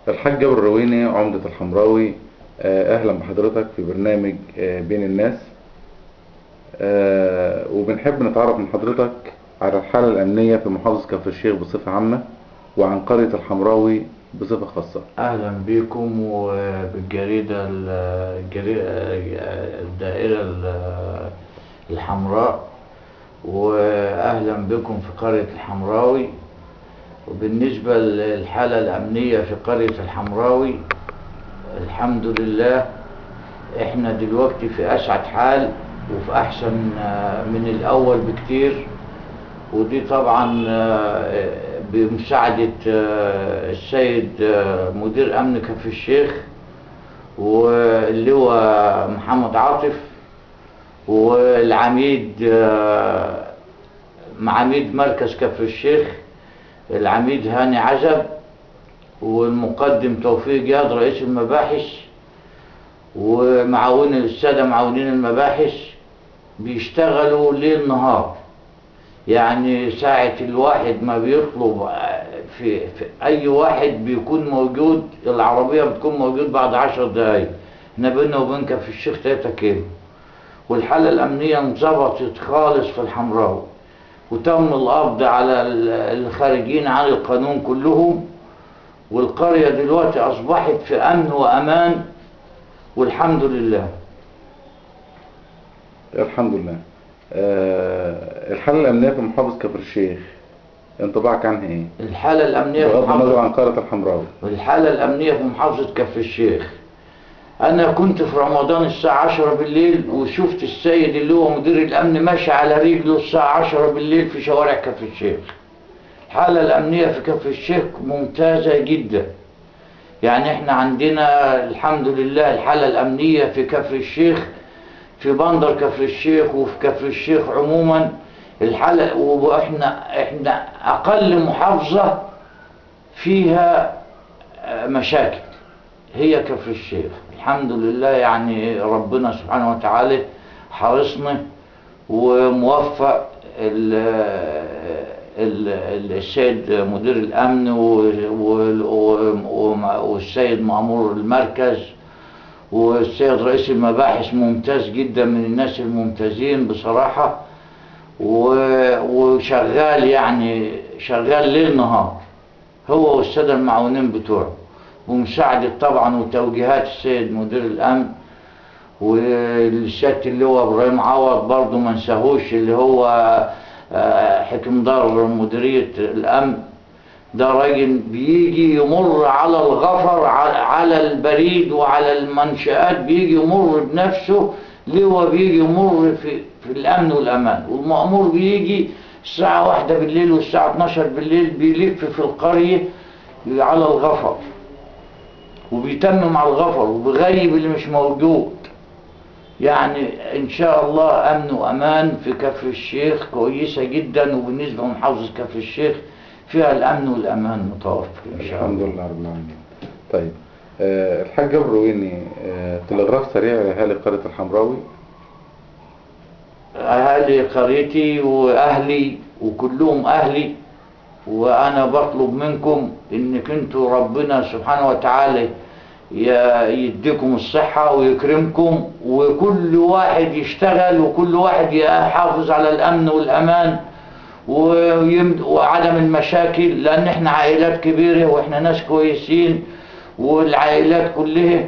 الحاج جابر الرويني عمدة الحمراوي. أهلا بحضرتك في برنامج بين الناس. وبنحب نتعرف من حضرتك على الحالة الأمنية في محافظة كفر الشيخ بصفة عامة، وعن قرية الحمراوي بصفة خاصة. أهلا بكم وبالجريدة الدائرة الحمراء، وأهلا بكم في قرية الحمراوي. وبالنسبة للحالة الأمنية في قرية الحمراوي، الحمد لله احنا دلوقتي في أسعد حال وفي أحسن من الأول بكتير. ودي طبعا بمساعدة السيد مدير أمن كفر الشيخ واللواء محمد عاطف، والعميد عميد مركز كفر الشيخ العميد هاني عزب، والمقدم توفيق جاد رئيس المباحث، ومعاون السادة معاونين المباحث بيشتغلوا ليل نهار. يعني ساعة الواحد ما بيطلب في أي واحد بيكون موجود، العربية بتكون موجود بعد 10 دقايق. احنا بينا وبين كفر الشيخ 3 كيلو، والحالة الأمنية انظبطت خالص في الحمراوي، وتم القبض على الخارجين عن القانون كلهم، والقرية دلوقتي أصبحت في أمن وأمان والحمد لله. الحمد لله. الحالة الأمنية في محافظة كفر الشيخ انطباعك عنها إيه؟ الحالة الأمنية في بغض النظر عن قرية الحمراوي. الحالة الأمنية في محافظة كفر الشيخ، أنا كنت في رمضان الساعة 10 بالليل وشفت السيد اللي هو مدير الأمن ماشي على رجله الساعة 10 بالليل في شوارع كفر الشيخ. الحالة الأمنية في كفر الشيخ ممتازة جدا. يعني احنا عندنا الحمد لله الحالة الأمنية في كفر الشيخ، في بندر كفر الشيخ وفي كفر الشيخ عموما الحالة، واحنا أقل محافظة فيها مشاكل هي كفر الشيخ. الحمد لله، يعني ربنا سبحانه وتعالى حرصنا وموفق السيد مدير الأمن والسيد مأمور المركز والسيد رئيس المباحث ممتاز جدا، من الناس الممتازين بصراحة، وشغال يعني شغال ليل نهار هو والسادة المعاونين بتوعه، ومساعدة طبعا وتوجيهات السيد مدير الأمن والسيادة اللواء إبراهيم عوض برضه ما نساهوش، اللي هو حكم دار مديرية الأمن. ده راجل بيجي يمر على الغفر على البريد وعلى المنشآت، بيجي يمر بنفسه. لواء بيجي يمر في الأمن والأمان، والمأمور بيجي الساعة 1 بالليل والساعة 12 بالليل بيلف في القرية على الغفر، وبيتمم على الغفر وبيغيب اللي مش موجود. يعني ان شاء الله امن وامان في كفر الشيخ كويسة جدا، وبالنسبة لمحافظة كفر الشيخ فيها الامن والامان متوفر ان شاء الله. الحمد لله رب العالمين. طيب، الحاج جابر الرويني، تلغراف سريع لأهالي قرية الحمراوي. اهالي قريتي واهلي وكلهم اهلي، وانا بطلب منكم انك انتوا ربنا سبحانه وتعالى يديكم الصحة ويكرمكم، وكل واحد يشتغل وكل واحد يحافظ على الأمن والأمان وعدم المشاكل، لأن احنا عائلات كبيرة واحنا ناس كويسين والعائلات كلها.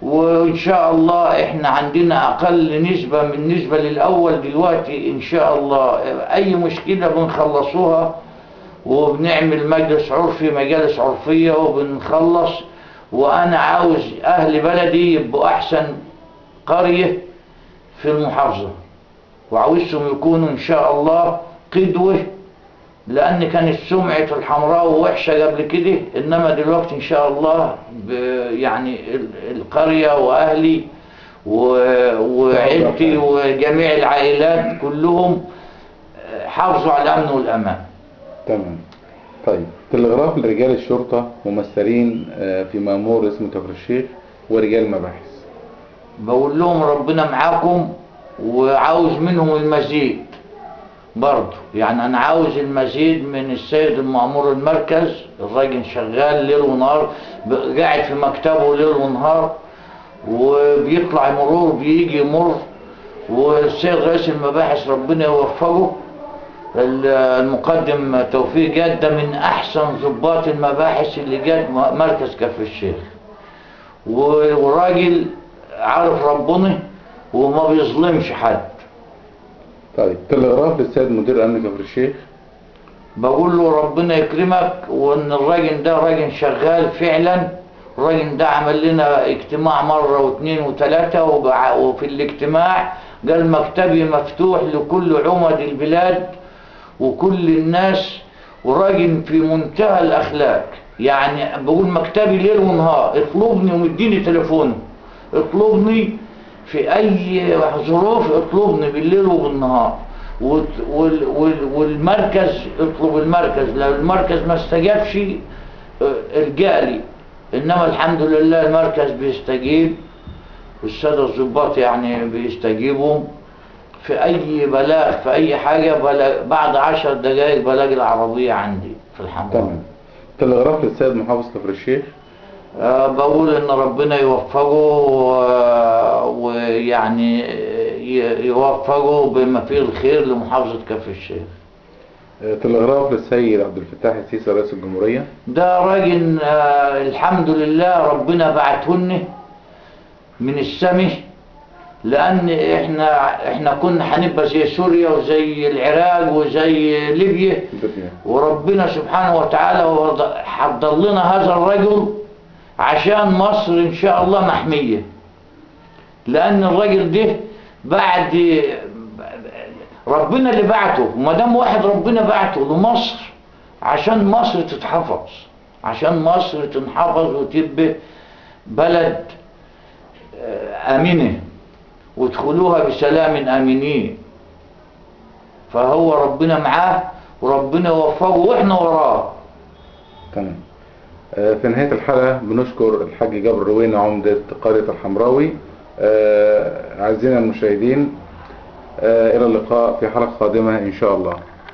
وإن شاء الله احنا عندنا أقل نسبة من نسبة للأول دلوقتي. إن شاء الله أي مشكلة بنخلصوها، وبنعمل مجلس عرفي مجالس عرفية وبنخلص. وأنا عاوز أهل بلدي يبقوا أحسن قرية في المحافظة، وعاوزهم يكونوا إن شاء الله قدوة، لأن كانت سمعة الحمراء وحشة قبل كده، إنما دلوقتي إن شاء الله يعني القرية وأهلي وعيلتي وجميع العائلات كلهم حافظوا على الأمن والأمان. تمام. طيب، تلغراف لرجال الشرطة ممثلين في مأمور اسم كفر الشيخ ورجال مباحث. بقول لهم ربنا معاكم وعاوز منهم المزيد، برضه يعني انا عاوز المزيد من السيد المأمور المركز. الراجل شغال ليل ونهار، قاعد في مكتبه ليل ونهار، وبيطلع مرور بيجي يمر. والسيد رئيس المباحث ربنا يوفقه، المقدم توفيق جاد، ده من احسن ضباط المباحث اللي جات مركز كفر الشيخ، وراجل عارف ربنا وما بيظلمش حد. طيب تلغراف للسيد مدير امن كفر الشيخ. بقول له ربنا يكرمك، وان الراجل ده راجل شغال فعلا. الراجل ده عمل لنا اجتماع مرة واثنين وثلاثة، وفي الاجتماع قال مكتبي مفتوح لكل عمد البلاد وكل الناس، وراجل في منتهى الاخلاق. يعني بقول مكتبي ليل ونهار، اطلبني ومديني تليفونه، اطلبني في اي ظروف، اطلبني بالليل وبالنهار. والمركز اطلب المركز، لو المركز ما استجابش الجأ لي. انما الحمد لله المركز بيستجيب، والسادة الضباط يعني بيستجيبوا في اي بلاغ، في اي حاجة بعد 10 دقائق بلاقي العربية عندي في الحمام. تمام. تلغراف للسيد محافظ كفر الشيخ. بقول ان ربنا يوفقه، ويعني يوفقه بما فيه الخير لمحافظة كفر الشيخ. تلغراف للسيد عبد الفتاح السيسي رئيس الجمهورية. ده راجل الحمد لله ربنا بعتهن من السماء، لان احنا كنا هنبقى زي سوريا وزي العراق وزي ليبيا، وربنا سبحانه وتعالى حضر لنا هذا الرجل عشان مصر ان شاء الله محمية. لان الراجل ده بعد ربنا اللي بعته، وما دام واحد ربنا بعته لمصر عشان مصر تتحفظ، عشان مصر تنحفظ وتبقى بلد آمنة وادخلوها بسلام آمنين. فهو ربنا معاه وربنا يوفقه واحنا وراه. تمام. في نهاية الحلقة بنشكر الحاج جابر روينة عمدة قرية الحمراوي. أعزائنا المشاهدين، إلى اللقاء في حلقة قادمة إن شاء الله.